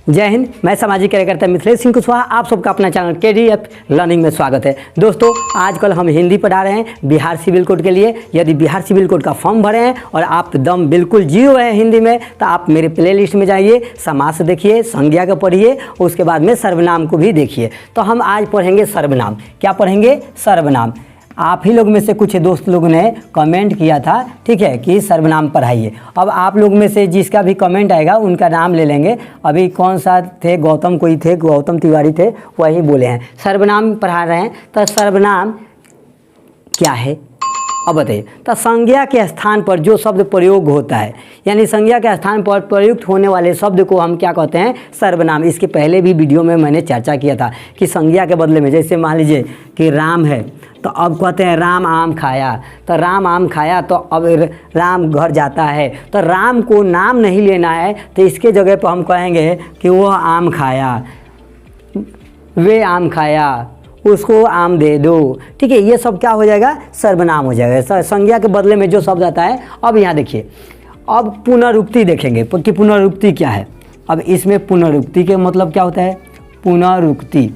जय हिंद। मैं सामाजिक कार्यकर्ता मिथिलेश सिंह कुशवाहा, आप सबका अपना चैनल KDF लर्निंग में स्वागत है। दोस्तों, आजकल हम हिंदी पढ़ा रहे हैं बिहार सिविल कोड के लिए। यदि बिहार सिविल कोड का फॉर्म भरे हैं और आप दम बिल्कुल जीरो है हिंदी में, तो आप मेरे प्लेलिस्ट में जाइए, समास देखिए, संज्ञा को पढ़िए, उसके बाद में सर्वनाम को भी देखिए। तो हम आज पढ़ेंगे सर्वनाम। क्या पढ़ेंगे? सर्वनाम। आप ही लोग में से कुछ दोस्त लोगों ने कमेंट किया था, ठीक है, कि सर्वनाम पढ़ाइए। अब आप लोग में से जिसका भी कमेंट आएगा उनका नाम ले लेंगे। अभी कौन सा थे, गौतम कोई थे, गौतम तिवारी थे, वही बोले हैं सर्वनाम पढ़ा रहे हैं। तो सर्वनाम क्या है अब बताइए। तो संज्ञा के स्थान पर जो शब्द प्रयोग होता है, यानी संज्ञा के स्थान पर प्रयुक्त होने वाले शब्द को हम क्या कहते हैं? सर्वनाम। इसके पहले भी वीडियो में मैंने चर्चा किया था कि संज्ञा के बदले में, जैसे मान लीजिए कि राम है, तो अब कहते हैं राम आम खाया। तो राम आम खाया, तो अब राम घर जाता है, तो राम को नाम नहीं लेना है, तो इसके जगह पर हम कहेंगे कि वह आम खाया, वे आम खाया, उसको आम दे दो। ठीक है, ये सब क्या हो जाएगा? सर्वनाम हो जाएगा। संज्ञा के बदले में जो शब्द आता है। अब यहाँ देखिए, अब पुनरुक्ति देखेंगे कि पुनरुक्ति क्या है। अब इसमें पुनरुक्ति के मतलब क्या होता है? पुनरुक्ति।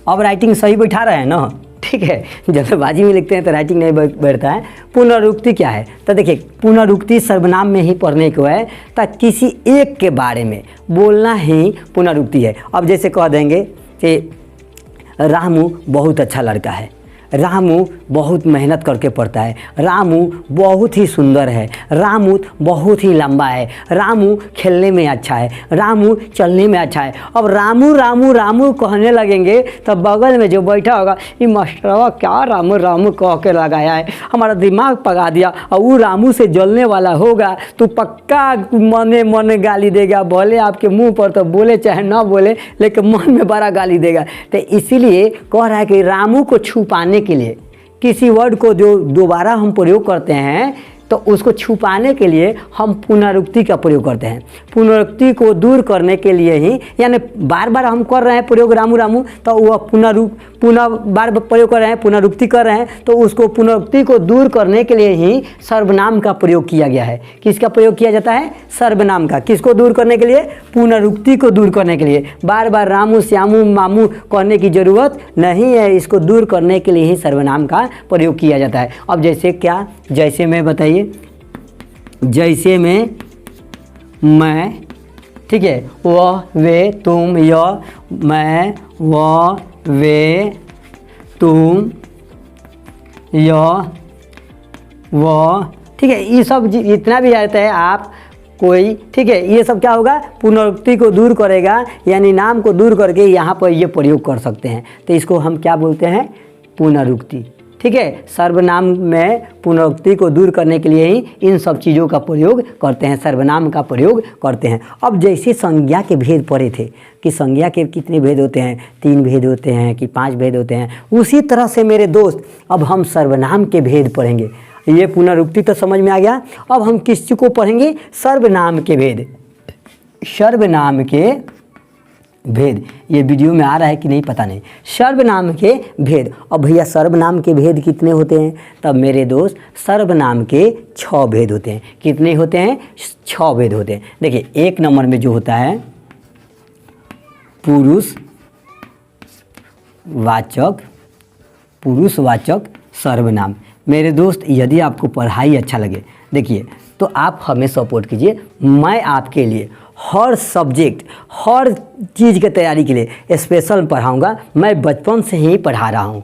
अब राइटिंग सही बैठा रहे हैं ना? ठीक है, जल्दबाजी में लिखते हैं तो राइटिंग नहीं बैठता है। पुनरुक्ति क्या है? तो देखिए, पुनरुक्ति सर्वनाम में ही पढ़ने को है, तो किसी एक के बारे में बोलना ही पुनरुक्ति है। अब जैसे कह देंगे कि रामू बहुत अच्छा लड़का है, रामू बहुत मेहनत करके पढ़ता है, रामू बहुत ही सुंदर है, रामू बहुत ही लंबा है, रामू खेलने में अच्छा है, रामू चलने में अच्छा है। अब रामू रामू रामू कहने लगेंगे तो बगल में जो बैठा होगा, ये मास्टरवा क्या रामू रामू कह के लगाया है, हमारा दिमाग पका दिया। और वो रामू से जलने वाला होगा तो पक्का मने मन गाली देगा। भले आपके मुंह पर तो बोले चाहे ना बोले, लेकिन मन में बड़ा गाली देगा। तो इसीलिए कह रहा है कि रामू को छुपाने के लिए किसी वर्ड को जो दोबारा हम प्रयोग करते हैं, तो उसको छुपाने के लिए हम पुनरुक्ति का प्रयोग करते हैं। पुनरुक्ति को दूर करने के लिए ही, यानी बार बार हम कर रहे हैं प्रयोग रामू रामू, तो वह पुनः बार प्रयोग कर रहे हैं, पुनरुक्ति कर रहे हैं, तो उसको पुनरुक्ति को दूर करने के लिए ही सर्वनाम का प्रयोग किया गया है। किसका प्रयोग किया जाता है? सर्वनाम का। किसको दूर करने के लिए? पुनरुक्ति को दूर करने के लिए। बार बार रामू श्यामू मामू कहने की ज़रूरत नहीं है, इसको दूर करने के लिए ही सर्वनाम का प्रयोग किया जाता है। अब जैसे क्या? जैसे में बताइए, जैसे में मैं, ठीक है, वह वे तुम, यह मैं, वह वे तुम, यह वह, ठीक है, ये सब जितना भी आता है आप कोई, ठीक है, ये सब क्या होगा? पुनरुक्ति को दूर करेगा, यानी नाम को दूर करके यहाँ पर ये प्रयोग कर सकते हैं। तो इसको हम क्या बोलते हैं? पुनरुक्ति। ठीक है, सर्वनाम में पुनरुक्ति को दूर करने के लिए ही इन सब चीज़ों का प्रयोग करते हैं, सर्वनाम का प्रयोग करते हैं। अब जैसे संज्ञा के भेद पढ़े थे कि संज्ञा के कितने भेद होते हैं, 3 भेद होते हैं कि 5 भेद होते हैं, उसी तरह से मेरे दोस्त अब हम सर्वनाम के भेद पढ़ेंगे। ये पुनरुक्ति तो समझ में आ गया। अब हम किस चीज़ को पढ़ेंगे? सर्वनाम के भेद। सर्वनाम के भेद, ये वीडियो में आ रहा है कि नहीं पता नहीं। सर्वनाम के भेद। अब भैया सर्वनाम के भेद कितने होते हैं? तब मेरे दोस्त सर्वनाम के 6 भेद होते हैं। कितने होते हैं? 6 भेद होते हैं। देखिए, 1 नंबर में जो होता है पुरुषवाचक सर्वनाम। मेरे दोस्त, यदि आपको पढ़ाई अच्छा लगे, देखिए, तो आप हमें सपोर्ट कीजिए। मैं आपके लिए हर सब्जेक्ट, हर चीज़ की तैयारी के लिए स्पेशल पढ़ाऊंगा। मैं बचपन से ही पढ़ा रहा हूं।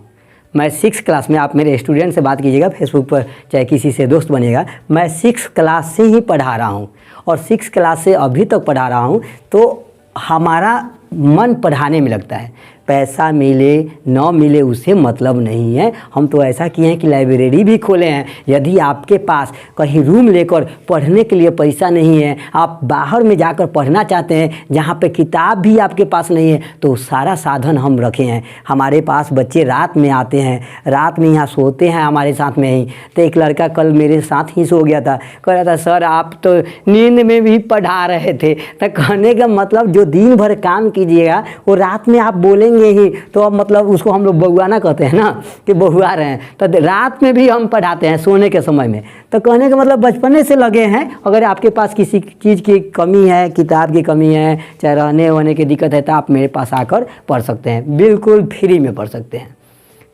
मैं 6th क्लास में, आप मेरे स्टूडेंट से बात कीजिएगा फेसबुक पर, चाहे किसी से दोस्त बनिएगा, मैं 6th क्लास से ही पढ़ा रहा हूं और 6th क्लास से अभी तक पढ़ा रहा हूं। तो हमारा मन पढ़ाने में लगता है। पैसा मिले न मिले उससे मतलब नहीं है। हम तो ऐसा किए हैं कि लाइब्रेरी भी खोले हैं। यदि आपके पास कहीं रूम लेकर पढ़ने के लिए पैसा नहीं है, आप बाहर में जाकर पढ़ना चाहते हैं जहाँ पे किताब भी आपके पास नहीं है, तो सारा साधन हम रखे हैं। हमारे पास बच्चे रात में आते हैं, रात में यहाँ सोते हैं हमारे साथ में ही। तो एक लड़का कल मेरे साथ ही सो गया था, कह रहा था सर आप तो नींद में भी पढ़ा रहे थे। तो कहने का मतलब जो दिन भर काम कीजिएगा वो रात में आप बोलेंगे पढ़ेंगे ही, तो अब मतलब उसको हम लोग बहुआना कहते हैं ना कि बहुआ रहे हैं। तो रात में भी हम पढ़ाते हैं सोने के समय में। तो कहने का मतलब बचपने से लगे हैं। अगर आपके पास किसी चीज़ की कमी है, किताब की कमी है, चाहे रहने वहने की दिक्कत है, तो आप मेरे पास आकर पढ़ सकते हैं, बिल्कुल फ्री में पढ़ सकते हैं।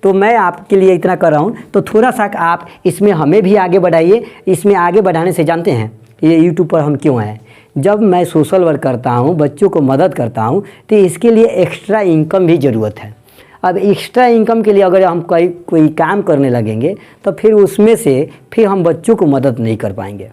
तो मैं आपके लिए इतना कर रहा हूँ, तो थोड़ा सा आप इसमें हमें भी आगे बढ़ाइए। इसमें आगे बढ़ाने से जानते हैं ये यूट्यूब पर हम क्यों हैं? जब मैं सोशल वर्क करता हूँ, बच्चों को मदद करता हूँ, तो इसके लिए एक्स्ट्रा इनकम भी ज़रूरत है। अब एक्स्ट्रा इनकम के लिए अगर हम कोई काम करने लगेंगे तो फिर उसमें से फिर हम बच्चों को मदद नहीं कर पाएंगे।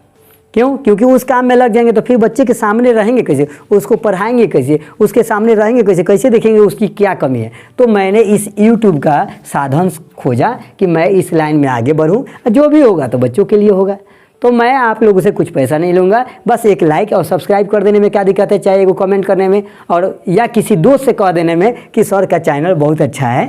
क्यों? क्योंकि उस काम में लग जाएंगे तो फिर बच्चे के सामने रहेंगे कैसे, उसको पढ़ाएंगे कैसे, उसके सामने रहेंगे कैसे, कैसे देखेंगे उसकी क्या कमी है। तो मैंने इस यूट्यूब का साधन खोजा कि मैं इस लाइन में आगे बढ़ूँ, जो भी होगा तो बच्चों के लिए होगा। तो मैं आप लोगों से कुछ पैसा नहीं लूँगा, बस एक लाइक और सब्सक्राइब कर देने में क्या दिक्कत है, चाहे एगो कमेंट करने में और या किसी दोस्त से कह देने में कि सर का चैनल बहुत अच्छा है,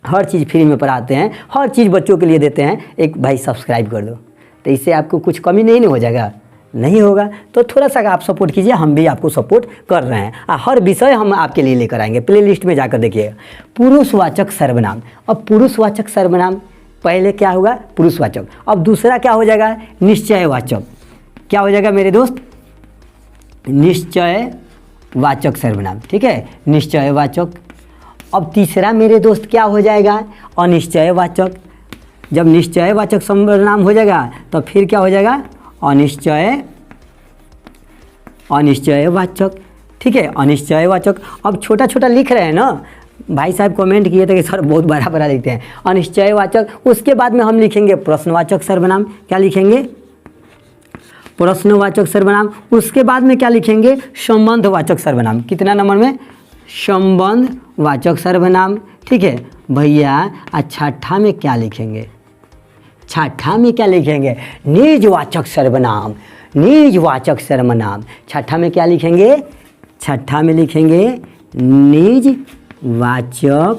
हर चीज़ फ्री में पढ़ाते हैं, हर चीज़ बच्चों के लिए देते हैं, एक भाई सब्सक्राइब कर दो। तो इससे आपको कुछ कमी नहीं हो जाएगा, नहीं होगा। तो थोड़ा सा आप सपोर्ट कीजिए, हम भी आपको सपोर्ट कर रहे हैं। हर विषय हम आपके लिए लेकर आएंगे। प्लेलिस्ट में जाकर देखिएगा, पुरुषवाचक सर्वनाम। अब पुरुषवाचक सर्वनाम पहले क्या होगा? पुरुषवाचक। अब दूसरा क्या हो जाएगा? निश्चयवाचक। क्या हो जाएगा मेरे दोस्त? निश्चयवाचक सर्वनाम। ठीक है, निश्चयवाचक। अब तीसरा मेरे दोस्त क्या हो जाएगा? अनिश्चयवाचक। जब निश्चयवाचक सर्वनाम हो जाएगा तो फिर क्या हो जाएगा? अनिश्चयवाचक। ठीक है, अनिश्चयवाचक। अब छोटा छोटा लिख रहे हैं ना, भाई साहब कमेंट किए थे कि सर बहुत बड़ा बड़ा लिखते हैं। अनिश्चयवाचक। उसके बाद में हम लिखेंगे प्रश्नवाचक सर्वनाम। क्या लिखेंगे? प्रश्नवाचक सर्वनाम। उसके बाद में क्या लिखेंगे? संबंधवाचक सर्वनाम। कितना नंबर में? संबंधवाचक सर्वनाम। ठीक है भैया। छठा में क्या लिखेंगे? छठा में क्या लिखेंगे? निजवाचक सर्वनाम। निजवाचक सर्वनाम। छठा में क्या लिखेंगे? छठा में लिखेंगे निजवाचक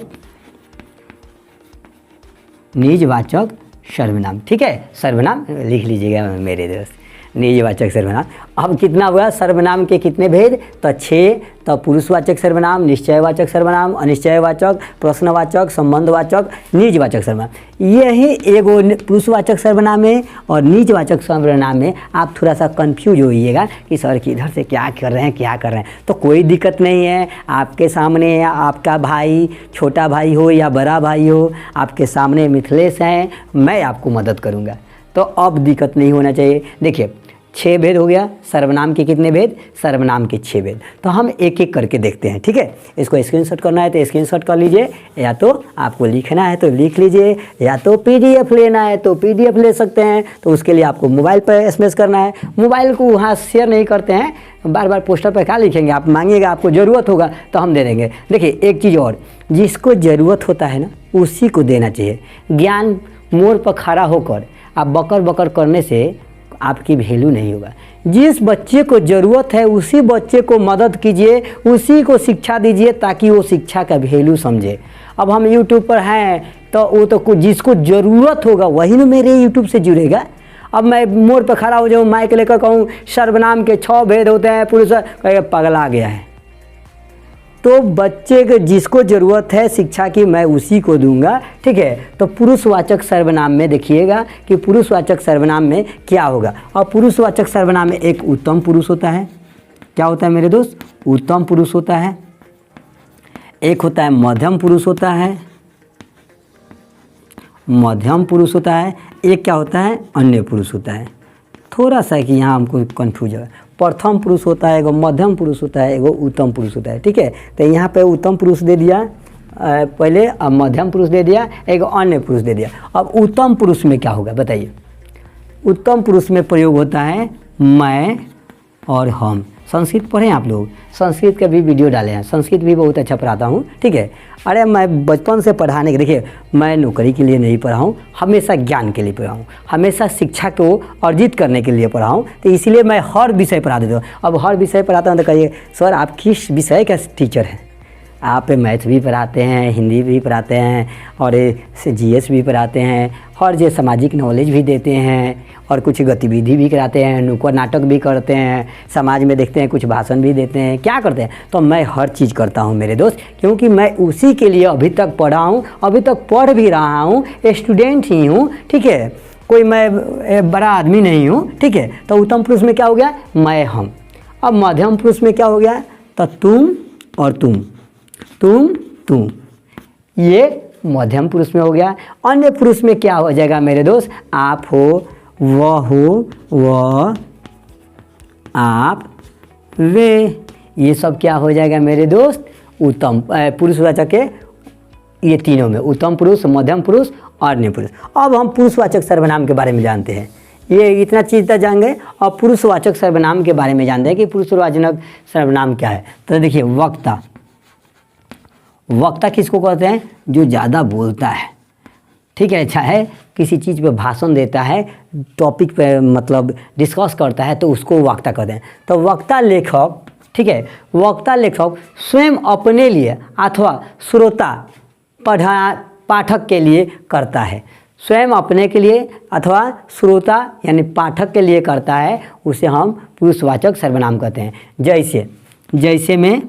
सर्वनाम। ठीक है, सर्वनाम लिख लीजिएगा मेरे दोस्त, निजवाचक सर्वनाम। अब कितना हुआ? सर्वनाम के कितने भेद? तो 6। तो पुरुषवाचक सर्वनाम, निश्चयवाचक सर्वनाम, अनिश्चयवाचक, प्रश्नवाचक, संबंधवाचक, निजवाचक सर्वनाम। यही एगो पुरुषवाचक सर्वनाम है। और निजवाचक सर्वनाम में आप थोड़ा सा कंफ्यूज होइएगा कि सर कि इधर से क्या कर रहे हैं, क्या कर रहे हैं। तो कोई दिक्कत नहीं है, आपके सामने आपका भाई, छोटा भाई हो या बड़ा भाई हो, आपके सामने मिथिलेश हैं, मैं आपको मदद करूँगा। तो अब दिक्कत नहीं होना चाहिए। देखिए 6 भेद हो गया। सर्वनाम के कितने भेद? सर्वनाम के 6 भेद। तो हम एक एक करके देखते हैं। ठीक है, इसको स्क्रीनशॉट करना है तो स्क्रीनशॉट कर लीजिए, या तो आपको लिखना है तो लिख लीजिए, या तो पीडीएफ लेना है तो पीडीएफ ले सकते हैं। तो उसके लिए आपको मोबाइल पर एसएमएस करना है। मोबाइल को वहाँ शेयर नहीं करते हैं, बार बार पोस्टर पर क्या लिखेंगे? आप मांगिएगा, आपको ज़रूरत होगा तो हम दे देंगे। देखिए एक चीज़ और, जिसको ज़रूरत होता है ना उसी को देना चाहिए। ज्ञान मोड़ पर खड़ा होकर आप बकर बकर करने से आपकी वैल्यू नहीं होगा। जिस बच्चे को ज़रूरत है उसी बच्चे को मदद कीजिए, उसी को शिक्षा दीजिए ताकि वो शिक्षा का वैल्यू समझे। अब हम यूट्यूब पर हैं तो वो तो जिसको ज़रूरत होगा वही ना मेरे यूट्यूब से जुड़ेगा। अब मैं मोड़ पर खड़ा हो जाऊँ, माइक लेकर कहूँ सर्वनाम के 6 भेद होते हैं, पुरुष कहेगा पगला गया है। तो बच्चे को जिसको ज़रूरत है शिक्षा की मैं उसी को दूंगा। ठीक है, तो पुरुषवाचक सर्वनाम में देखिएगा कि पुरुषवाचक सर्वनाम में क्या होगा। और पुरुषवाचक सर्वनाम में एक उत्तम पुरुष होता है। क्या होता है मेरे दोस्त? उत्तम पुरुष होता है। एक होता है मध्यम पुरुष होता है, मध्यम पुरुष होता है। एक क्या होता है? अन्य पुरुष होता है। थोड़ा सा कि यहाँ हमको कन्फ्यूज है। प्रथम पुरुष होता है, एगो मध्यम पुरुष होता है, एगो उत्तम पुरुष होता है। ठीक है, तो यहाँ पे उत्तम पुरुष दे दिया पहले, अब मध्यम पुरुष दे दिया, एगो अन्य पुरुष दे दिया। अब उत्तम पुरुष में क्या होगा बताइए? उत्तम पुरुष में प्रयोग होता है मैं और हम। संस्कृत पढ़ें आप लोग? संस्कृत का भी वीडियो डाले हैं, संस्कृत भी बहुत अच्छा पढ़ाता हूँ। ठीक है, अरे मैं बचपन से पढ़ाने के, देखिए मैं नौकरी के लिए नहीं पढ़ा हूँ, हमेशा ज्ञान के लिए पढ़ा हूँ, हमेशा शिक्षा को अर्जित करने के लिए पढ़ा हूँ। तो इसीलिए मैं हर विषय पढ़ा देता हूँ। अब हर विषय पढ़ाता हूँ तो कहिए सर आप किस विषय का टीचर हैं? आप मैथ भी पढ़ाते हैं, हिंदी भी पढ़ाते हैं और जीएस भी पढ़ाते हैं और जो सामाजिक नॉलेज भी देते हैं और कुछ गतिविधि भी कराते हैं, नुक्कड़ नाटक भी करते हैं, समाज में देखते हैं, कुछ भाषण भी देते हैं, क्या करते हैं। तो मैं हर चीज़ करता हूँ मेरे दोस्त, क्योंकि मैं उसी के लिए अभी तक पढ़ा हूँ, अभी तक पढ़ भी रहा हूँ, स्टूडेंट ही हूँ, ठीक है, कोई मैं बड़ा आदमी नहीं हूँ, ठीक है। तो उत्तम पुरुष में क्या हो गया, मैं हम। अब मध्यम पुरुष में क्या हो गया, तो तुम और तुम, तुम, ये मध्यम पुरुष में हो गया। अन्य पुरुष में क्या हो जाएगा मेरे दोस्त, आप हो, वह, आप, वे, ये सब क्या हो जाएगा मेरे दोस्त, उत्तम पुरुषवाचक के ये तीनों में, उत्तम पुरुष, मध्यम पुरुष और अन्य पुरुष। अब हम पुरुषवाचक सर्वनाम के बारे में जानते हैं, ये इतना चीज़ तक जान गए। और पुरुषवाचक सर्वनाम के बारे में जानते हैं कि पुरुषवाचक सर्वनाम क्या है। तो देखिए, वक्ता, वक्ता किसको कहते हैं, जो ज़्यादा बोलता है, ठीक है, अच्छा है, किसी चीज़ पे भाषण देता है, टॉपिक पे मतलब डिस्कस करता है, तो उसको वक्ता कहते हैं। तो वक्ता लेखक, ठीक है, वक्ता लेखक स्वयं अपने लिए अथवा श्रोता पाठक के लिए करता है, स्वयं अपने के लिए अथवा श्रोता यानी पाठक के लिए करता है, उसे हम पुरुषवाचक सर्वनाम कहते हैं। जैसे में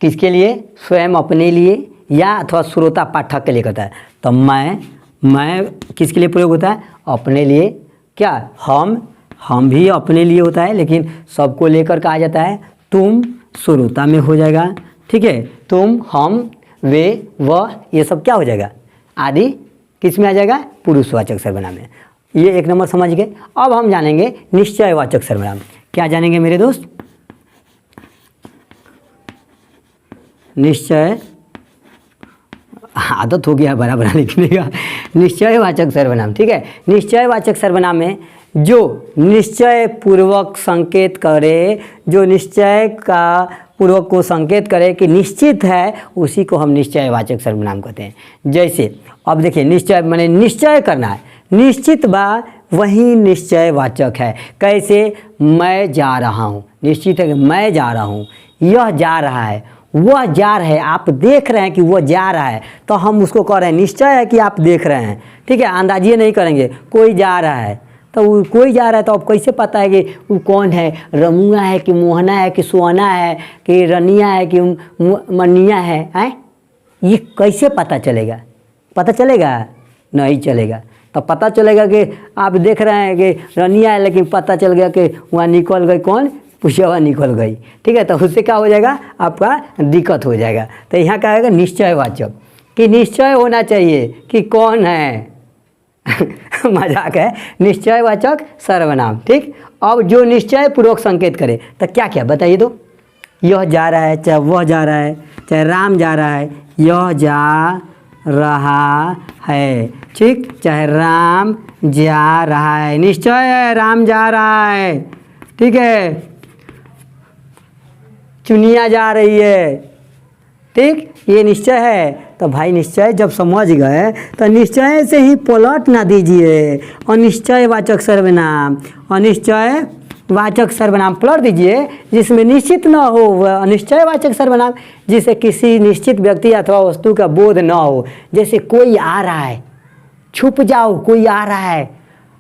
किसके लिए, स्वयं अपने लिए या अथवा श्रोता पाठक के लिए करता है। तो मैं किसके लिए प्रयोग होता है, अपने लिए, क्या, हम भी अपने लिए होता है, लेकिन सबको लेकर कहा जाता है। तुम श्रोता में हो जाएगा, ठीक है, तुम, हम, वे, वह, ये सब क्या हो जाएगा, आदि किस में आ जाएगा, पुरुषवाचक सर्वनाम में। ये एक नंबर समझ गए। अब हम जानेंगे निश्चयवाचक सर्वनाम। क्या जानेंगे मेरे दोस्त, निश्चय, आदत हो गया बड़ा बड़ा लिखने का, निश्चयवाचक सर्वनाम, ठीक है। निश्चयवाचक सर्वनाम में जो निश्चय पूर्वक संकेत करे, जो निश्चय का पूर्वक को संकेत करे कि निश्चित है, उसी को हम निश्चयवाचक सर्वनाम कहते हैं। जैसे अब देखिए, निश्चय माने निश्चय करना है, निश्चित बा वही निश्चयवाचक है। कैसे, मैं जा रहा हूँ, निश्चित है कि मैं जा रहा हूँ, यह जा रहा है, वह जा रहा है, आप देख रहे हैं कि वह जा रहा है, तो हम उसको कह रहे हैं निश्चय है कि आप देख रहे हैं, ठीक है, अंदाजिए नहीं करेंगे। कोई जा रहा है, तो वो कोई जा रहा है, तो अब कैसे पता है कि वो कौन है, रमुआ है कि मोहना है कि सुहाना है कि रनिया है कि मनिया है, ये कैसे पता चलेगा, पता चलेगा, नहीं चलेगा। तो पता चलेगा कि आप देख रहे हैं कि रनिया है, लेकिन पता चल गया कि वहाँ निकल गई, कौन, पुष्यवा निकल गई, ठीक है, तो उससे क्या हो जाएगा, आपका दिक्कत हो जाएगा। तो यहाँ क्या आएगा, निश्चयवाचक, कि निश्चय होना चाहिए कि कौन है मजाक है, निश्चयवाचक सर्वनाम, ठीक। अब जो निश्चय पूर्वक संकेत करे, तो क्या क्या बताइए, तो यह जा रहा है, चाहे वह जा रहा है, चाहे राम जा रहा है, यह जा रहा है, ठीक, चाहे राम जा रहा है, निश्चय है राम जा रहा है, ठीक है, चुनिया जा रही है, ठीक, ये निश्चय है। तो भाई निश्चय जब समझ गए तो निश्चय से ही पलट ना दीजिए, अनिश्चयवाचक सर्वनाम, अनिश्चयवाचक सर्वनाम पलट दीजिए जिसमें निश्चित न हो, वह अनिश्चयवाचक सर्वनाम, जिसे किसी निश्चित व्यक्ति अथवा वस्तु का बोध न हो। जैसे कोई आ रहा है, छुप जाओ, कोई आ रहा है,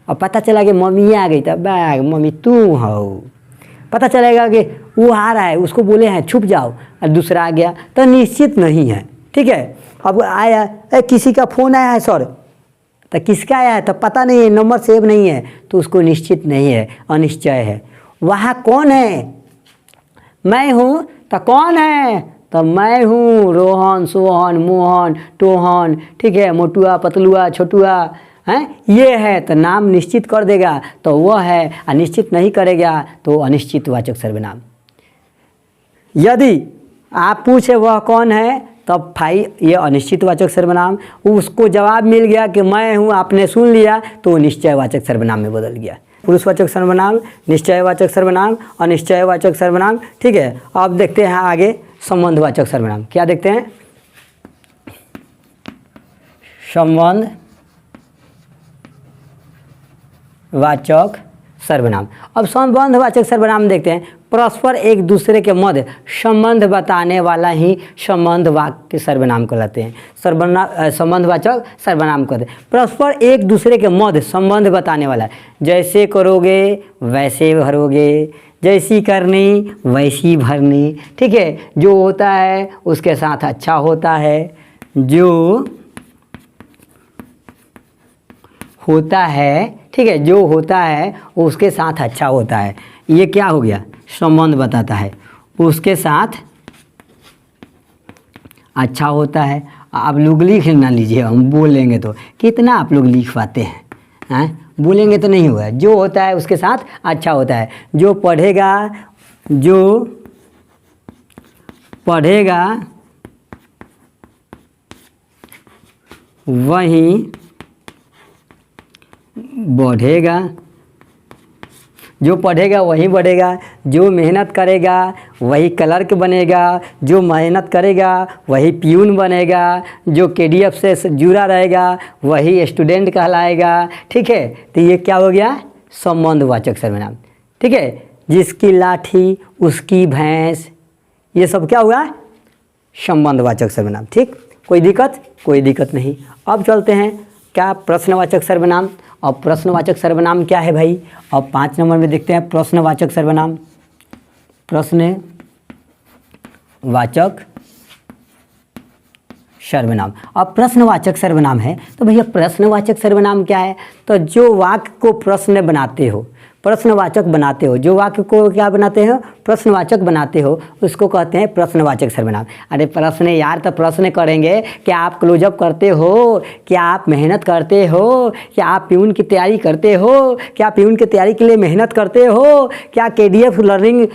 और पता चला कि मम्मी आ गई, तब मम्मी तू हो, पता चलेगा कि वो आ रहा है, उसको बोले हैं छुप जाओ, और दूसरा आ गया, तो निश्चित नहीं है, ठीक है। अब आया, किसी का फ़ोन आया है सर, तो किसका आया है, तो पता नहीं है, नंबर सेव नहीं है, तो उसको निश्चित नहीं है, अनिश्चय है। वहाँ कौन है, मैं हूँ, तो कौन है, तो मैं हूँ, रोहन, सोहन, मोहन, टोहन, ठीक है, मोटुआ, पतलुआ, छोटुआ, हैं, ये है, तो नाम निश्चित कर देगा तो वह है, और निश्चित नहीं करेगा तो अनिश्चितवाचक सर्वनाम। यदि आप पूछे वह कौन है, तब भाई ये अनिश्चितवाचक सर्वनाम, उसको जवाब मिल गया कि मैं हूँ, आपने सुन लिया, तो निश्चयवाचक सर्वनाम में बदल गया। पुरुषवाचक सर्वनाम, निश्चयवाचक सर्वनाम, अनिश्चयवाचक सर्वनाम, ठीक है। अब देखते हैं आगे संबंधवाचक सर्वनाम। क्या देखते हैं, संबंध वाचक सर्वनाम। अब संबंधवाचक सर्वनाम देखते हैं। परस्पर एक दूसरे के मध्य संबंध बताने वाला ही संबंध वाक्य सर्वनाम कहलाते हैं। संबंधवाचक सर्वनाम कहते हैं परस्पर एक दूसरे के मध्य संबंध बताने वाला। जैसे करोगे वैसे भरोगे, जैसी करनी वैसी भरनी। ठीक है, जो होता है उसके साथ अच्छा होता है, जो होता है, ठीक है, जो होता है उसके साथ अच्छा होता है। ये क्या हो गया, संबंध बताता है, उसके साथ अच्छा होता है। आप लोग लिख ना लीजिए, हम बोलेंगे तो कितना आप लोग लिख पाते हैं, बोलेंगे तो नहीं होगा। जो होता है उसके साथ अच्छा होता है। जो पढ़ेगा वही बढ़ेगा, जो पढ़ेगा वही बढ़ेगा। जो मेहनत करेगा वही क्लर्क बनेगा, जो मेहनत करेगा वही प्यून बनेगा, जो केडीएफ से जुड़ा रहेगा वही स्टूडेंट कहलाएगा। ठीक है, तो ये क्या हो गया, संबंधवाचक सर्वनाम। ठीक है, जिसकी लाठी उसकी भैंस, ये सब क्या हुआ, संबंधवाचक सर्वनाम। ठीक, कोई दिक्कत नहीं। अब चलते हैं क्या, प्रश्नवाचक सर्वनाम। अब प्रश्नवाचक सर्वनाम क्या है भाई, अब 5 नंबर में देखते हैं प्रश्नवाचक सर्वनाम। प्रश्नवाचक सर्वनाम। अब प्रश्नवाचक सर्वनाम है तो भैया प्रश्नवाचक सर्वनाम क्या है, तो जो वाक्य को प्रश्न बनाते हो, प्रश्नवाचक बनाते हो, जो वाक्य को क्या बनाते हो, प्रश्नवाचक बनाते हो, उसको कहते हैं प्रश्नवाचक सर्वनाम। अरे प्रश्न यार, तो प्रश्न करेंगे, क्या आप क्लोजअप करते हो, क्या आप मेहनत करते हो, क्या आप प्यून की तैयारी करते हो, क्या प्यून की तैयारी के लिए मेहनत करते हो, क्या केडीएफ लर्निंग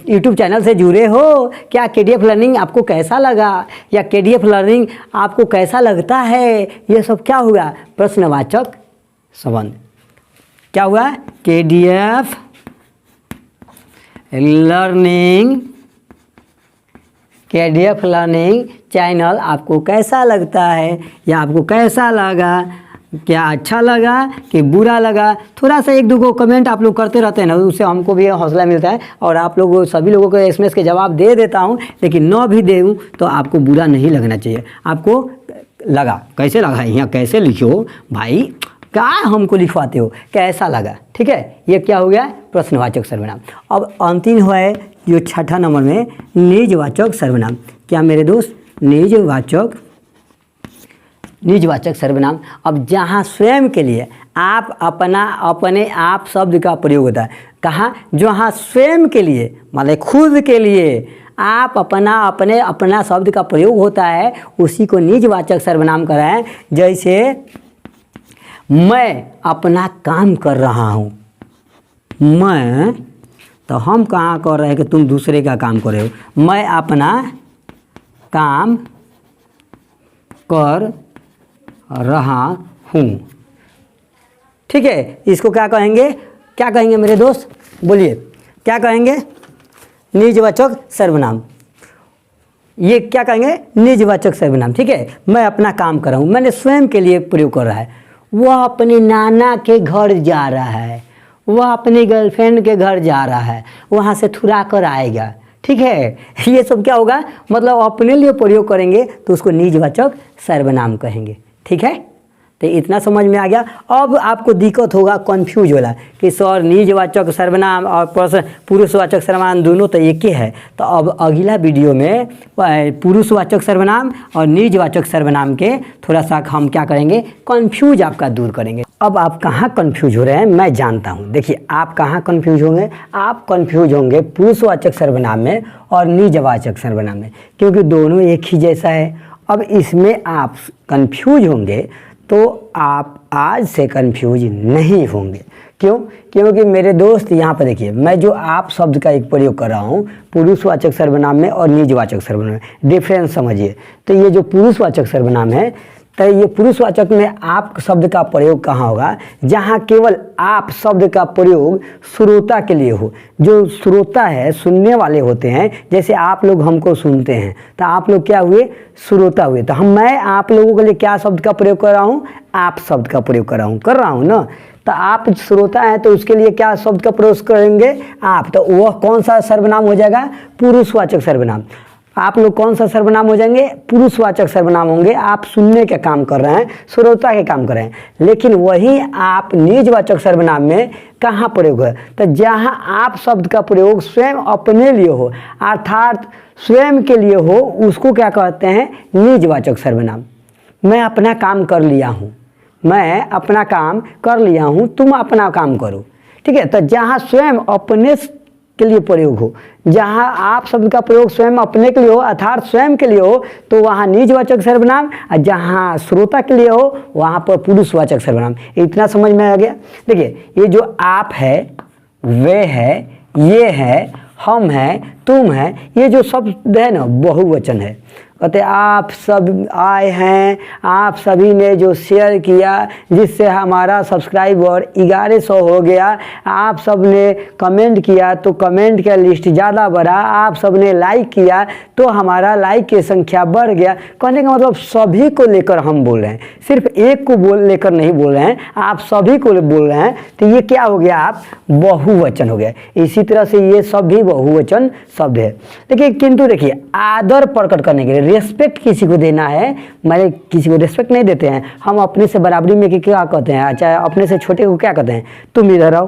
यूट्यूब चैनल से जुड़े हो, क्या केडीएफ लर्निंग आपको कैसा लगा, या केडीएफ लर्निंग आपको कैसा लगता है। ये सब क्या हुआ, प्रश्नवाचक संबंध। क्या हुआ, केडीएफ लर्निंग चैनल आपको कैसा लगता है, या आपको कैसा लगा, क्या अच्छा लगा कि बुरा लगा। थोड़ा सा 1-2 को कमेंट आप लोग करते रहते हैं ना, उससे हमको भी हौसला मिलता है। और आप लोग सभी लोगों को एसएमएस के जवाब दे देता हूँ, लेकिन न भी दूँ तो आपको बुरा नहीं लगना चाहिए। आपको लगा, कैसे लगा, यहाँ कैसे लिखो भाई, क्या हमको लिखवाते हो, कैसा लगा। ठीक है, ये क्या हो गया, प्रश्नवाचक सर्वनाम। अब अंतिम है जो 6ठा नंबर में, निजवाचक सर्वनाम। क्या मेरे दोस्त, निजवाचक सर्वनाम। अब जहाँ स्वयं के लिए आप अपने आप शब्द का प्रयोग होता है, कहाँ, जहाँ स्वयं के लिए मतलब खुद के लिए आप अपना शब्द का प्रयोग होता है, उसी को निजवाचक सर्वनाम कह रहे हैं। जैसे मैं अपना काम कर रहा हूँ, मैं, तो हम कहाँ कर रहे हैं कि तुम दूसरे का काम कर रहे हो। मैं अपना काम कर रहा हूँ। ठीक है, इसको क्या कहेंगे मेरे दोस्त, बोलिए क्या कहेंगे, निजवाचक सर्वनाम। ये क्या कहेंगे, निजवाचक सर्वनाम। ठीक है, मैं अपना काम कर रहा हूँ, मैंने स्वयं के लिए प्रयोग कर रहा है। वह अपने नाना के घर जा रहा है, वह अपनी गर्लफ्रेंड के घर जा रहा है, वहाँ से थुरा कर आएगा। ठीक है, ये सब क्या होगा, मतलब अपने लिए प्रयोग करेंगे तो उसको निजवाचक सर्वनाम कहेंगे। ठीक है, तो इतना समझ में आ गया। अब आपको दिक्कत होगा, कंफ्यूज होला कि सर निजवाचक सर्वनाम और पुरुषवाचक सर्वनाम दोनों तो एक ही है। तो अब अगला वीडियो में पुरुषवाचक सर्वनाम और निजवाचक सर्वनाम के थोड़ा सा हम क्या करेंगे, कंफ्यूज आपका दूर करेंगे। अब आप कहाँ कंफ्यूज हो रहे हैं मैं जानता हूँ। देखिए आप कहाँ कंफ्यूज होंगे, आप कंफ्यूज होंगे पुरुषवाचक सर्वनाम में और निजवाचक सर्वनाम में, क्योंकि दोनों एक ही जैसा है। अब इसमें आप कंफ्यूज होंगे तो आप आज से कंफ्यूज नहीं होंगे। क्यों, क्योंकि मेरे दोस्त यहाँ पर देखिए, मैं जो आप शब्द का एक प्रयोग कर रहा हूँ पुरुषवाचक सर्वनाम में और निजवाचक सर्वनाम में, डिफरेंस समझिए। तो ये जो पुरुषवाचक सर्वनाम है, तो ये पुरुषवाचक में आप शब्द का प्रयोग कहाँ होगा, जहाँ केवल आप शब्द का प्रयोग श्रोता के लिए हो। जो श्रोता है, सुनने वाले होते हैं, जैसे आप लोग हमको सुनते हैं तो आप लोग क्या हुए, श्रोता हुए। तो मैं आप लोगों के लिए क्या शब्द का प्रयोग कर रहा हूँ, आप शब्द का प्रयोग कर रहा हूँ ना। तो तो आप श्रोता हैं तो उसके लिए क्या शब्द का प्रयोग करेंगे? आप। तो वह कौन सा सर्वनाम हो जाएगा? पुरुषवाचक सर्वनाम। आप लोग कौन सा सर्वनाम हो जाएंगे? पुरुषवाचक सर्वनाम होंगे। आप सुनने का काम कर रहे हैं, श्रोता के काम कर रहे हैं। लेकिन वही आप निजवाचक सर्वनाम में कहाँ प्रयोग है? तो जहाँ आप शब्द का प्रयोग स्वयं अपने लिए हो, अर्थात स्वयं के लिए हो, उसको क्या कहते हैं? निजवाचक सर्वनाम। मैं अपना काम कर लिया हूँ, मैं अपना काम कर लिया हूँ, तुम अपना काम करो। ठीक है, तो जहाँ स्वयं अपने के लिए प्रयोग हो, जहाँ आप शब्द का प्रयोग स्वयं अपने के लिए हो अर्थात स्वयं के लिए हो, तो वहाँ निजवाचक सर्वनाम, और जहाँ श्रोता के लिए हो वहाँ पर पुरुषवाचक सर्वनाम। इतना समझ में आ गया? देखिए, ये जो आप है, वे है, ये है, हम हैं, तुम हैं, ये जो शब्द है ना, बहुवचन है। कहते आप सब आए हैं, आप सभी ने जो शेयर किया जिससे हमारा सब्सक्राइबर 1100 हो गया, आप सब ने कमेंट किया तो कमेंट का लिस्ट ज़्यादा बढ़ा, आप सब ने लाइक किया तो हमारा लाइक की संख्या बढ़ गया। कहने का मतलब सभी को लेकर हम बोल रहे हैं, सिर्फ एक को लेकर नहीं बोल रहे हैं, आप सभी को बोल रहे हैं। तो ये क्या हो गया? आप बहुवचन हो गया। इसी तरह से ये सब भी बहुवचन शब्द है। देखिए, किंतु देखिए, आदर प्रकट करने के लिए, रेस्पेक्ट किसी को देना है, मैंने किसी को रेस्पेक्ट नहीं देते हैं हम अपने से बराबरी में, कि क्या कहते हैं? अच्छा, अपने से छोटे को क्या कहते हैं? तुम इधर आओ,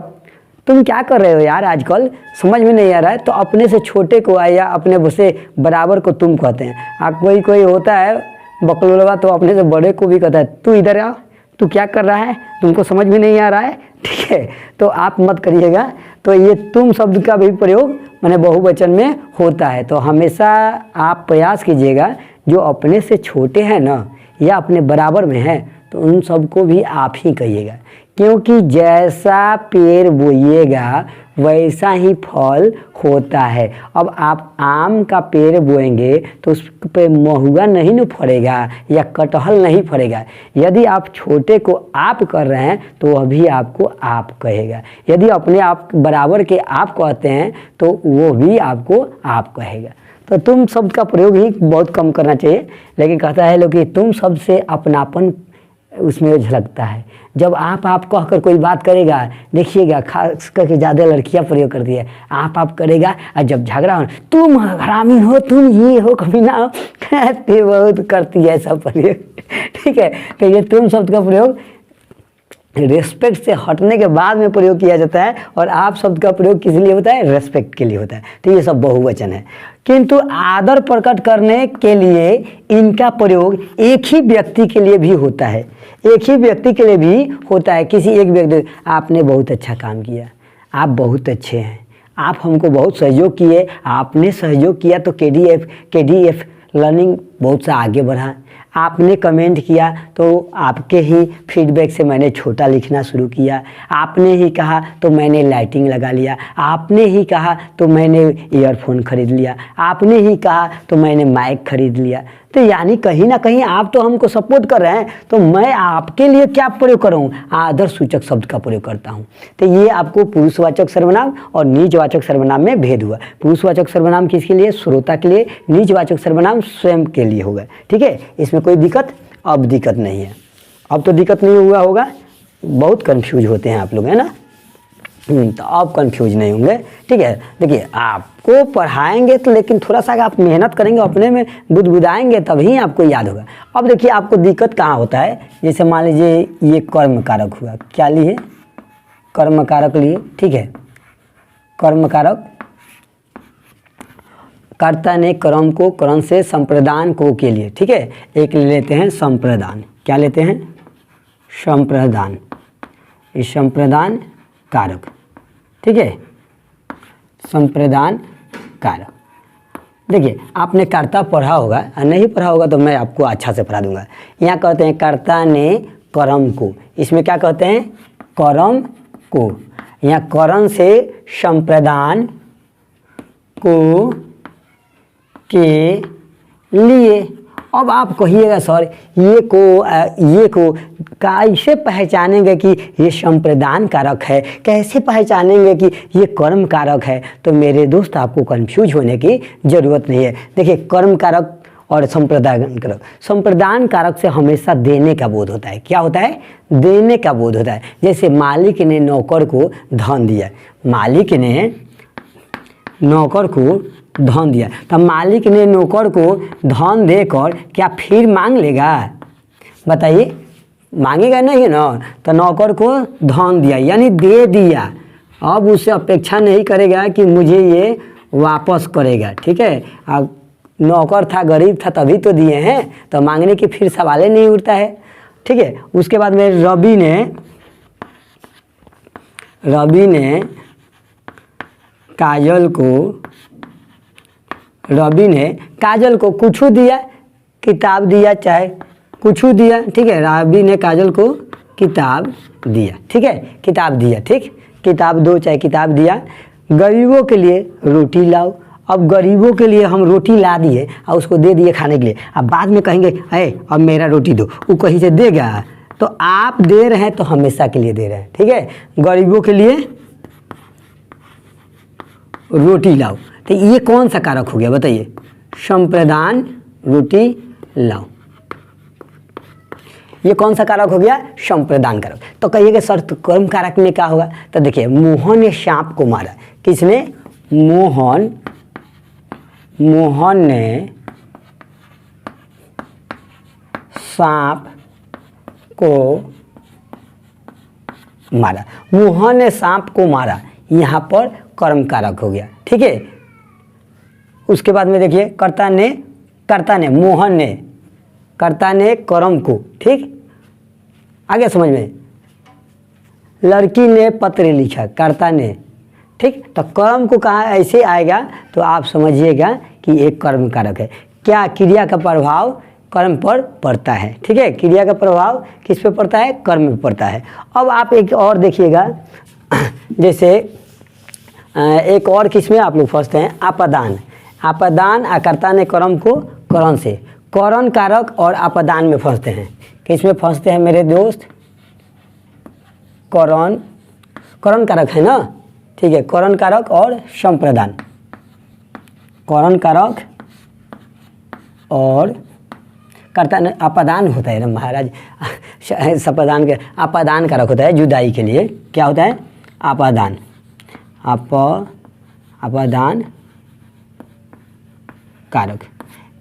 तुम क्या कर रहे हो यार, आजकल समझ में नहीं आ रहा है। तो अपने से छोटे को या अपने से बराबर को तुम कहते हैं। कोई कोई होता है बकलोलवा, तो अपने से बड़े को भी कहता है तू इधर आओ, तू क्या कर रहा है, तुमको समझ में नहीं आ रहा है। ठीक है, तो आप मत करिएगा। तो ये तुम शब्द का भी प्रयोग माने बहुवचन में होता है। तो हमेशा आप प्रयास कीजिएगा, जो अपने से छोटे हैं ना या अपने बराबर में हैं, तो उन सबको भी आप ही कहिएगा, क्योंकि जैसा पेड़ बोइएगा वैसा ही फल होता है। अब आप आम का पेड़ बोएंगे तो उस पे महुआ नहीं न फड़ेगा या कटहल नहीं फड़ेगा। यदि आप छोटे को आप कर रहे हैं तो वह भी आपको आप कहेगा। यदि अपने आप बराबर के आप कहते हैं तो वो भी आपको आप कहेगा। तो तुम शब्द का प्रयोग ही बहुत कम करना चाहिए। लेकिन कहता है लोग कि तुम शब्द से अपनापन उसमें झलकता है। जब आप कहकर कोई बात करेगा, देखिएगा खास करके ज़्यादा लड़कियां प्रयोग करती है, आप करेगा, और जब झगड़ा हो तुम हरामी हो, तुम ये हो, कमीना हो, कहते बहुत करती है ऐसा प्रयोग। ठीक है, तो ये तुम शब्द का प्रयोग रेस्पेक्ट से हटने के बाद में प्रयोग किया जाता है, और आप शब्द का प्रयोग किस लिए होता है? रेस्पेक्ट के लिए होता है। तो ये सब बहुवचन है। किंतु आदर प्रकट करने के लिए इनका प्रयोग एक ही व्यक्ति के लिए भी होता है, एक ही व्यक्ति के लिए भी होता है। किसी एक व्यक्ति, आपने बहुत अच्छा काम किया, आप बहुत अच्छे हैं, आप हमको बहुत सहयोग किए, आपने सहयोग किया तो KDF लर्निंग बहुत सा आगे बढ़ा। आपने कमेंट किया तो आपके ही फीडबैक से मैंने छोटा लिखना शुरू किया। आपने ही कहा तो मैंने लाइटिंग लगा लिया। आपने ही कहा तो मैंने ईयरफोन खरीद लिया। आपने ही कहा तो मैंने माइक खरीद लिया। तो यानी कहीं ना कहीं आप तो हमको सपोर्ट कर रहे हैं, तो मैं आपके लिए क्या प्रयोग करूँ? आदर सूचक शब्द का प्रयोग करता हूँ। तो ये आपको पुरुषवाचक सर्वनाम और निजवाचक सर्वनाम में भेद हुआ। पुरुषवाचक सर्वनाम किसके लिए? श्रोता के लिए। निजवाचक सर्वनाम स्वयं के लिए होगा। ठीक है, इसमें कोई दिक्कत अब दिक्कत नहीं है। अब तो दिक्कत नहीं हुआ होगा, बहुत कंफ्यूज होते हैं आप लोग, है ना? तो आप कंफ्यूज नहीं होंगे। ठीक है, देखिए आपको पढ़ाएंगे तो, लेकिन थोड़ा सा आप मेहनत करेंगे, अपने में बुदबुदाएंगे तभी आपको याद होगा। अब देखिए आपको दिक्कत कहाँ होता है, जैसे मान लीजिए ये कर्म कारक हुआ, क्या लिए? कर्म कारक लिए। ठीक है, कर्म कारक, कर्ता ने कर्म को करण से संप्रदान को के लिए। ठीक है, एक लेते हैं संप्रदान। क्या लेते हैं? संप्रदान। इस संप्रदान कारक। ठीक है, संप्रदान कारक। देखिए आपने कर्ता पढ़ा होगा, नहीं पढ़ा होगा तो मैं आपको अच्छा से पढ़ा दूंगा। यहाँ कहते हैं कर्ता ने कर्म को, इसमें क्या कहते हैं? कर्म को। यहाँ करण से संप्रदान को के लिए। अब आप कहिएगा सर ये को कैसे पहचानेंगे कि ये संप्रदान कारक है, कैसे पहचानेंगे कि ये कर्म कारक है? तो मेरे दोस्त आपको कंफ्यूज होने की ज़रूरत नहीं है। देखिए कर्म कारक और संप्रदान कारक। संप्रदान कारक से हमेशा देने का बोध होता है। क्या होता है? देने का बोध होता है। जैसे मालिक ने नौकर को धन दिया, मालिक ने नौकर को धन दिया, तो मालिक ने नौकर को धन देकर क्या फिर मांग लेगा? बताइए, मांगेगा नहीं ना। तो नौकर को धन दिया यानी दे दिया, अब उससे अपेक्षा नहीं करेगा कि मुझे ये वापस करेगा। ठीक है, अब नौकर था, गरीब था, तभी तो दिए हैं, तो मांगने की फिर सवाल ही नहीं उठता है। ठीक है, उसके बाद में रवि ने काजल को कुछ दिया, किताब दिया, चाहे कुछ दिया। ठीक है, रवि ने काजल को किताब दिया। ठीक है, किताब दिया, ठीक, किताब दो चाहे किताब दिया। गरीबों के लिए रोटी लाओ, अब गरीबों के लिए हम रोटी ला दिए और उसको दे दिए खाने के लिए। अब बाद में कहेंगे अब मेरा रोटी दो, वो कहीं से देगा? तो आप दे रहे हैं तो हमेशा के लिए दे रहे हैं। ठीक है, गरीबों के लिए रोटी लाओ, तो ये कौन सा कारक हो गया बताइए? संप्रदान, रोटी लाओ, ये कौन सा कारक हो गया? संप्रदान कारक। तो कहिएगा सर तो कर्म कारक में क्या होगा? तो देखिए, मोहन ने सांप को मारा। किसने? मोहन ने सांप को मारा, मोहन ने सांप को मारा, यहाँ पर कर्म कारक हो गया। ठीक है, उसके बाद में देखिए, कर्ता ने कर्म को, ठीक, आगे समझ में। लड़की ने पत्र लिखा, कर्ता ने, ठीक, तो कर्म को कहा ऐसे आएगा तो आप समझिएगा कि एक कर्म कारक है। क्या? क्रिया का प्रभाव कर्म पर पड़ता है। ठीक है, क्रिया का प्रभाव किस पे पड़ता है? कर्म पे पड़ता है। अब आप एक और देखिएगा, जैसे एक और किस में आप लोग फंसते हैं? आपदान। कर्ता ने कर्म को करण से, करण कारक और आपदान में फंसते हैं। किस में फंसते हैं मेरे दोस्त? करण कारक है ना। ठीक है, करण कारक और संप्रदान, करण कारक और कर्ता ने आपदान होता है ना महाराज, संप्रदान के आपदान कारक होता है जुदाई के लिए। क्या होता है? आपदान कारक।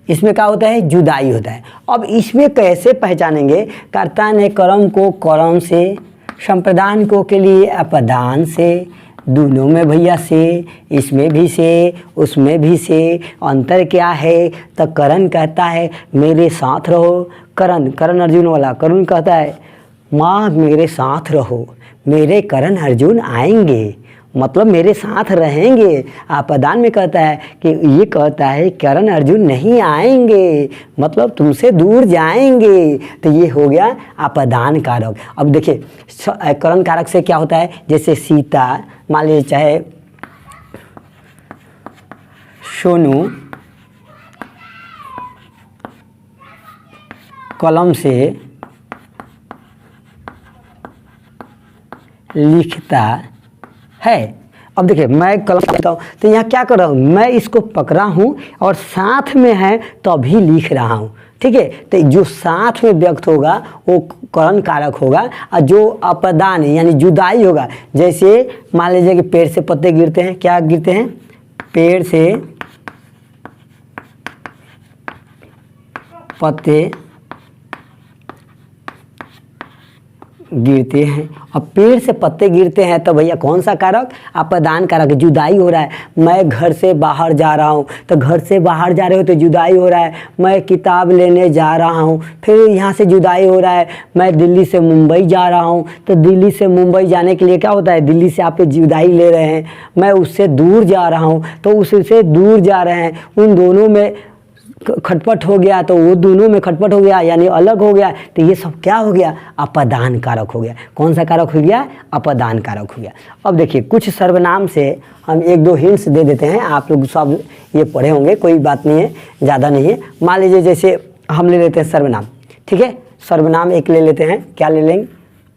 इसमें क्या होता है? जुदाई होता है। अब इसमें कैसे पहचानेंगे? कर्ता ने कर्म को करण से, संप्रदान को के लिए अपदान से, दोनों में भैया से, इसमें भी से, उसमें भी से। अंतर क्या है? तो करण कहता है मेरे साथ रहो, करण अर्जुन वाला, करण कहता है माँ मेरे साथ रहो, मेरे करण अर्जुन आएंगे, मतलब मेरे साथ रहेंगे। आपदान में कहता है कि ये कहता है करण अर्जुन नहीं आएंगे, मतलब तुमसे दूर जाएंगे। तो ये हो गया आपदान कारक। अब देखिए, करण कारक से क्या होता है? जैसे सीता, मान लीजिए, चाहे सोनू कलम से लिखता है। अब देखिए, मैं कलम करता हूँ तो यहाँ क्या कर रहा हूँ? मैं इसको पकड़ा हूँ और साथ में है तभी लिख रहा हूँ। ठीक है, तो जो साथ में व्यक्त होगा वो करण कारक होगा, और जो अपदान यानी जुदाई होगा, जैसे मान लीजिए कि पेड़ से पत्ते गिरते हैं। क्या गिरते हैं? पेड़ से पत्ते गिरते हैं। अब पेड़ से पत्ते गिरते हैं तो भैया कौन सा कारक? आपदान कारक, जुदाई हो रहा है। मैं घर से बाहर जा रहा हूँ, तो घर से बाहर जा रहे हो तो जुदाई हो रहा है। मैं किताब लेने जा रहा हूँ, फिर यहाँ से जुदाई हो रहा है। मैं दिल्ली से मुंबई जा रहा हूँ, तो दिल्ली से मुंबई जाने के लिए क्या होता है? दिल्ली से आप जुदाई ले रहे हैं। मैं उससे दूर जा रहा हूँ, तो उससे दूर जा रहे हैं, उन दोनों में खटपट हो गया, तो वो दोनों में खटपट हो गया यानी अलग हो गया। तो ये सब क्या हो गया? अपदान कारक हो गया। कौन सा कारक हो गया? अपदान कारक हो गया। अब देखिए, कुछ सर्वनाम से हम एक दो हिंट्स दे देते हैं, आप लोग सब ये पढ़े होंगे, कोई बात नहीं है, ज़्यादा नहीं है। मान लीजिए जैसे हम ले लेते हैं सर्वनाम। ठीक है, सर्वनाम एक ले लेते हैं। क्या ले लेंगे?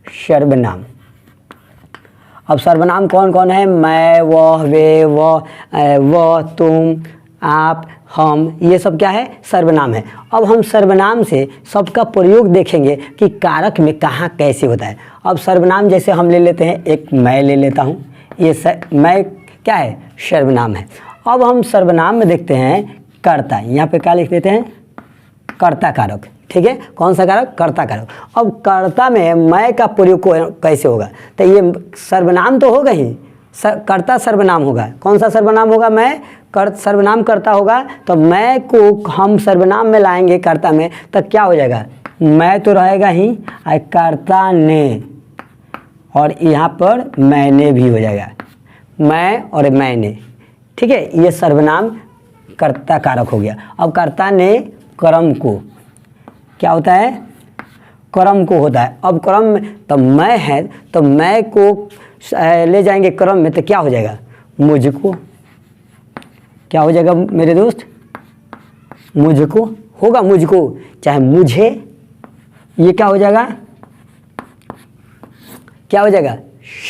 सर्वनाम। अब सर्वनाम कौन कौन है? मैं, वह, वे, वह, तुम, आप, हम, ये सब क्या है? सर्वनाम है। अब हम सर्वनाम से सबका प्रयोग देखेंगे कि कारक में कहाँ कैसे होता है। अब सर्वनाम जैसे हम ले लेते हैं, एक मैं ले लेता हूँ, ये मैं क्या है? सर्वनाम है। अब हम सर्वनाम में देखते हैं कर्ता, यहाँ पे क्या लिख देते हैं? कर्ता कारक, ठीक है। कौन सा कारक? कर्ता कारक। अब कर्ता में मैं का प्रयोग कैसे होगा? तो ये सर्वनाम तो होगा ही, कर्ता सर्वनाम होगा। कौन सा सर्वनाम होगा? मैं सर्वनाम कर्ता होगा, तो मैं को हम सर्वनाम में लाएंगे कर्ता में, तो क्या हो जाएगा? मैं तो रहेगा ही, कर्ता ने, और यहाँ पर मैंने भी हो जाएगा, मैं और मैंने, ठीक है। ये सर्वनाम कर्ता कारक हो गया। अब कर्ता ने कर्म को, क्या होता है? कर्म को होता है। अब कर्म में तो मैं है, तो मैं को ले जाएंगे कर्म में, तो क्या हो जाएगा? मुझको, क्या हो जाएगा मेरे दोस्त? मुझको होगा, मुझको, चाहे मुझे, ये क्या हो जाएगा? क्या हो जाएगा?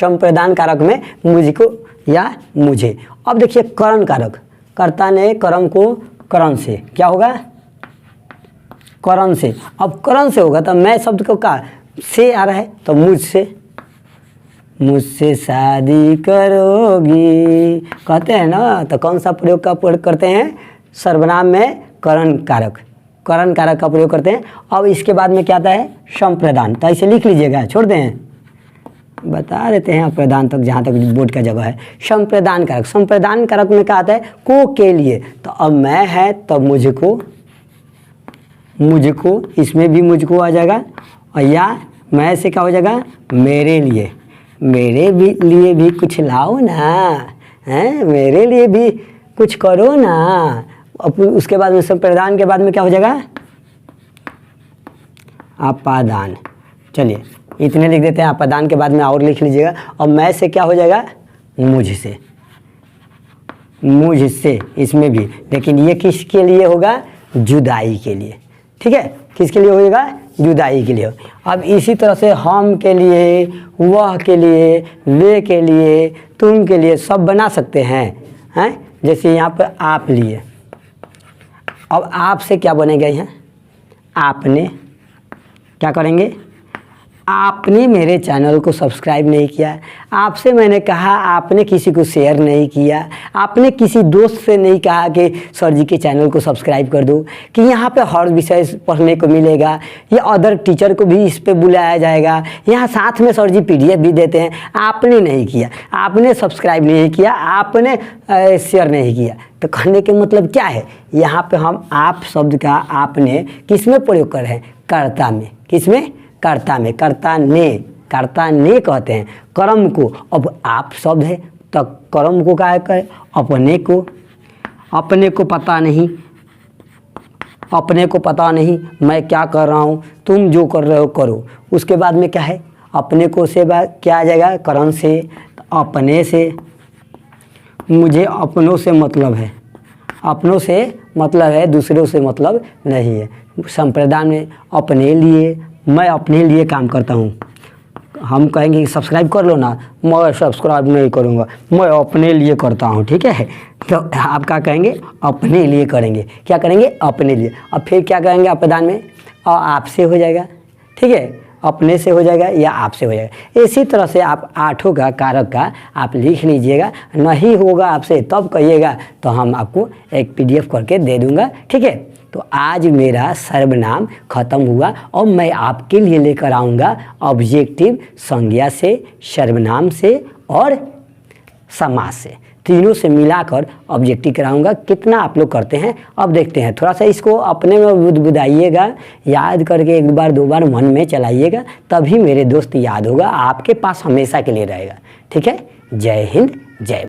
संप्रदान कारक में मुझको या मुझे। अब देखिए करण कारक, कर्ता ने कर्म को करण से, क्या होगा? करण से। अब करण से होगा तो मैं शब्द को का से आ रहा है, तो मुझसे, मुझसे शादी करोगी कहते हैं ना, तो कौन सा प्रयोग का प्रयोग करते हैं? सर्वनाम में करण कारक, करण कारक का प्रयोग करते हैं। अब इसके बाद में क्या आता है? संप्रदान, तो ऐसे लिख लीजिएगा, छोड़ दें, बता देते हैं प्रदान तक, जहाँ तक बोर्ड का जगह है। संप्रदान कारक, संप्रदान कारक में क्या आता है? को के लिए, तो अब मैं है तब मुझको, मुझको, इसमें भी मुझको आ जाएगा, और या मैं से क्या हो जाएगा? मेरे लिए, मेरे भी लिए भी कुछ लाओ ना, हैं, मेरे लिए भी कुछ करो ना। अब उसके बाद में संप्रदान के बाद में क्या हो जाएगा? आपादान। चलिए इतने लिख देते हैं, आपादान के बाद में और लिख लीजिएगा। और मैं से क्या हो जाएगा? मुझसे, मुझसे, इसमें भी, लेकिन ये किसके लिए होगा? जुदाई के लिए, ठीक है। किसके लिए होगा? जुदाई के लिए। अब इसी तरह से हम के लिए, वह के लिए, वे के लिए, तुम के लिए सब बना सकते हैं, हैं। जैसे यहाँ पर आप लिए, अब आप से क्या बनेगा? यहाँ आपने, क्या करेंगे? आपने मेरे चैनल को सब्सक्राइब नहीं किया, आपसे मैंने कहा, आपने किसी को शेयर नहीं किया, आपने किसी दोस्त से नहीं कहा कि सर जी के चैनल को सब्सक्राइब कर दो, कि यहाँ पे हर विषय पढ़ने को मिलेगा, या अदर टीचर को भी इस पे बुलाया जाएगा, यहाँ साथ में सर जी PDF भी देते हैं। आपने नहीं किया, आपने सब्सक्राइब नहीं किया, आपने शेयर नहीं किया, तो कहने के मतलब क्या है? यहाँ पे हम आप शब्द का आपने किस में प्रयोग कर रहे हैं? कर्ता में। किस में? कर्ता में। कर्ता ने, कर्ता ने कहते हैं कर्म को। अब आप शब्द है तो कर्म को क्या करें? अपने को, अपने को पता नहीं, अपने को पता नहीं मैं क्या कर रहा हूँ, तुम जो कर रहे हो करो। उसके बाद में क्या है? अपने को से बाद क्या आ जाएगा? कर्म से, अपने से, मुझे अपनों से मतलब है, अपनों से मतलब है, दूसरों से मतलब नहीं है। संप्रदान में अपने लिए, मैं अपने लिए काम करता हूँ। हम कहेंगे कि सब्सक्राइब कर लो ना, मैं सब्सक्राइब नहीं करूँगा, मैं अपने लिए करता हूँ, ठीक है। तो आप क्या कहेंगे? अपने लिए करेंगे। क्या करेंगे? अपने लिए। अब फिर क्या करेंगे? अपदान में और आपसे हो जाएगा, ठीक है, अपने से हो जाएगा या आपसे हो जाएगा। इसी तरह से आप आठों का कारक का आप लिख लीजिएगा। नहीं होगा आपसे तब कहिएगा, तो हम आपको एक PDF करके दे दूँगा, ठीक है। तो आज मेरा सर्वनाम खत्म हुआ और मैं आपके लिए लेकर आऊँगा ऑब्जेक्टिव संज्ञा से, सर्वनाम से और समास से, तीनों से मिलाकर ऑब्जेक्टिव कराऊंगा। कितना आप लोग करते हैं अब देखते हैं। थोड़ा सा इसको अपने में बुदाइएगा, याद करके एक बार दो बार मन में चलाइएगा, तभी मेरे दोस्त याद होगा, आपके पास हमेशा के लिए रहेगा, ठीक है। जय हिंद, जय